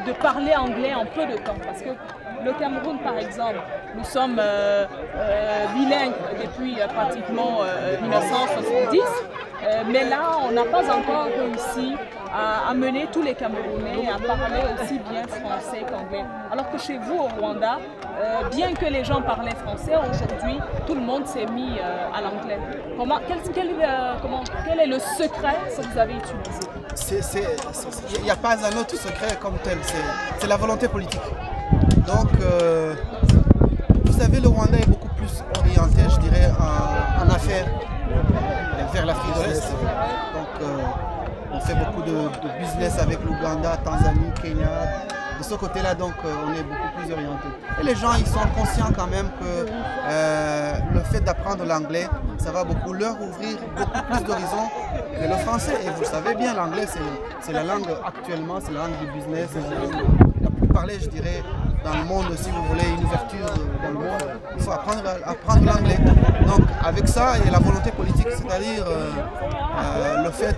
de parler anglais en peu de temps. Parce que le Cameroun, par exemple, nous sommes bilingues depuis pratiquement 1970, mais là, on n'a pas encore réussi à amener tous les Camerounais à parler aussi bien français qu'anglais. Alors que chez vous, au Rwanda, bien que les gens parlaient français, aujourd'hui, tout le monde s'est mis à l'anglais. Quel est le secret que vous avez utilisé? Il n'y a pas un autre secret comme tel, c'est la volonté politique. Donc, vous savez, le Rwanda est beaucoup plus orienté, je dirais, en affaires vers l'Afrique de l'Est. Donc, on fait beaucoup de business avec l'Ouganda, Tanzanie, Kenya. De ce côté-là, donc, on est beaucoup plus orienté. Et les gens, ils sont conscients quand même que le fait d'apprendre l'anglais, ça va beaucoup leur ouvrir beaucoup plus d'horizons que le français. Et vous savez bien, l'anglais, c'est la langue actuellement, c'est la langue du business, c'est la langue la plus parlée, je dirais, dans le monde. Si vous voulez une ouverture dans le monde, il faut apprendre l'anglais. Donc, avec ça, il y a la volonté politique, c'est-à-dire le fait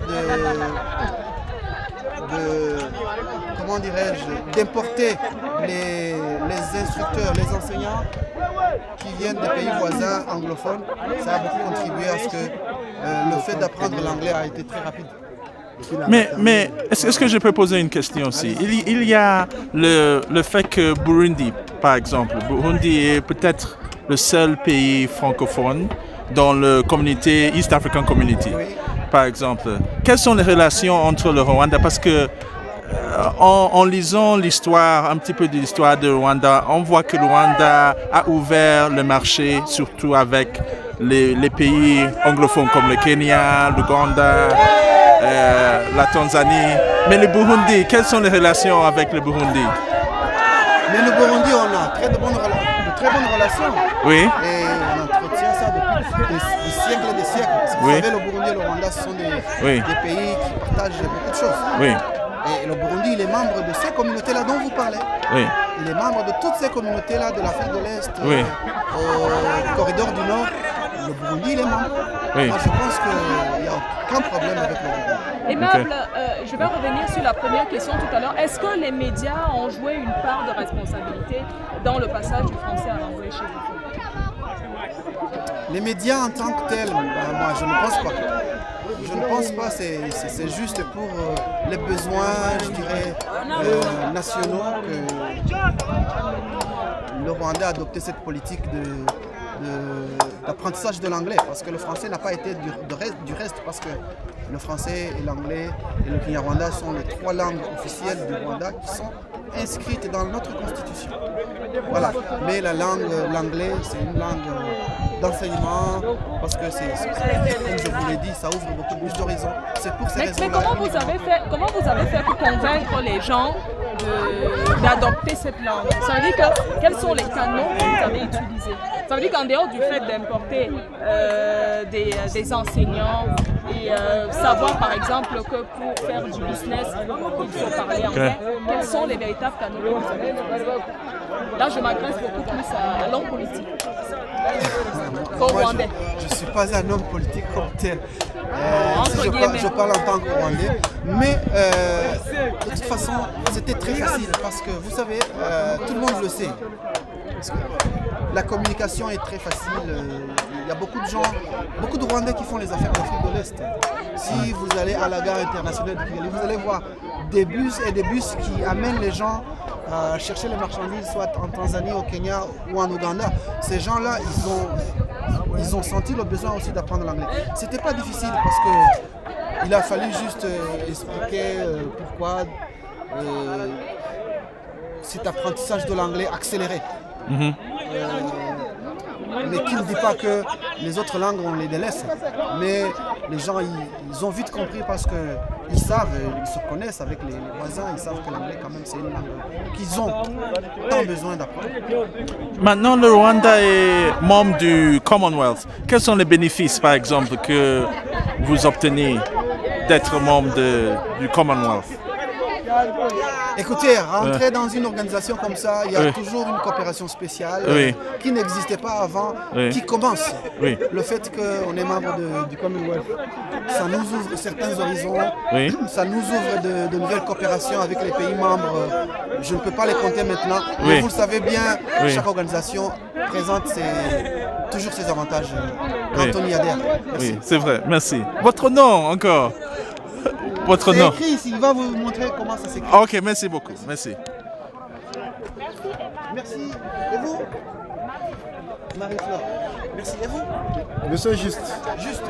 comment dirais-je, d'importer les instructeurs, les enseignants qui viennent des pays voisins anglophones. Ça a beaucoup contribué à ce que le fait d'apprendre l'anglais a été très rapide. Mais est-ce que je peux poser une question aussi? Il y a le fait que Burundi, par exemple, Burundi est peut-être le seul pays francophone dans la communauté East African Community. Oui. Par exemple, quelles sont les relations entre le Rwanda? Parce que en lisant l'histoire, un petit peu de l'histoire de Rwanda, on voit que le Rwanda a ouvert le marché, surtout avec les pays anglophones comme le Kenya, l'Ouganda, la Tanzanie. Mais le Burundi, quelles sont les relations avec le Burundi? Mais le Burundi, on a de très bonnes relations. Oui. Et on entretient ça depuis des siècles et des siècles. Vous savez, le Burundi et le Rwanda, ce sont des pays qui partagent beaucoup de choses. Oui. Et le Burundi, il est membre de ces communautés-là dont vous parlez. Oui. Il est membre de toutes ces communautés-là de l'Afrique de l'Est, oui. Au corridor du Nord. Le Burundi, il est membre. Oui. Moi, je pense qu'il n'y a aucun problème avec le Burundi. Aimable, je vais revenir sur la première question tout à l'heure. Est-ce que les médias ont joué une part de responsabilité dans le passage du français à l'anglais chez vous? Les médias en tant que tels, moi, je ne pense pas. Je ne pense pas, c'est juste pour les besoins, je dirais, nationaux que le Rwanda a adopté cette politique d'apprentissage de l'anglais, parce que le français n'a pas été du reste, parce que le français et l'anglais et le Kinyarwanda sont les trois langues officielles du Rwanda qui sont inscrites dans notre constitution. Voilà. Mais l'anglais, c'est une langue d'enseignement, parce que comme je vous l'ai dit, ça ouvre beaucoup plus d'horizons. C'est pour ces raisons-là. Mais comment vous avez fait pour convaincre les gens d'adopter cette langue? Ça veut dire que quels sont les canaux que vous avez utilisés? Ça veut dire qu'en dehors du fait d'importer des enseignants et savoir par exemple que pour faire du business, il faut parler anglais, quels sont les véritables canaux que vous avez utilisés? Là, je m'adresse beaucoup plus à l'homme politique. Moi, je ne suis pas un homme politique comme tel. Je parle en tant que Rwandais. Mais de toute façon, c'était très facile parce que vous savez, tout le monde le sait. La communication est très facile. Il y a beaucoup de gens, beaucoup de Rwandais qui font les affaires d'Afrique de l'Est. Si vous allez à la gare internationale de Kigali, vous allez voir des bus et des bus qui amènent les gens à chercher les marchandises, soit en Tanzanie, au Kenya ou en Ouganda. Ces gens-là, ils ont senti le besoin aussi d'apprendre l'anglais. C'était pas difficile parce que il a fallu juste expliquer pourquoi cet apprentissage de l'anglais accéléré. Mm-hmm. Mais qui ne dit pas que les autres langues, on les délaisse. Mais les gens, ils ont vite compris parce qu'ils savent, ils se connaissent avec les voisins, ils savent que l'anglais, quand même, c'est une langue qu'ils ont tant besoin d'apprendre. Maintenant, le Rwanda est membre du Commonwealth. Quels sont les bénéfices, par exemple, que vous obtenez d'être membre du Commonwealth? Écoutez, rentrer dans une organisation comme ça, il y a toujours une coopération spéciale qui n'existait pas avant, qui commence. Le fait qu'on est membre du Commonwealth, ça nous ouvre certains horizons, ça nous ouvre de nouvelles coopérations avec les pays membres. Je ne peux pas les compter maintenant, mais vous le savez bien, chaque organisation présente toujours ses avantages quand on y adhère. Oui, c'est vrai, merci. Votre nom encore? Votre nom? C'est écrit ici, il va vous montrer comment ça s'écrit. Ok, merci beaucoup, merci. Merci. Et vous? Marie-Flore. Merci. Et vous? Monsieur Juste. Juste.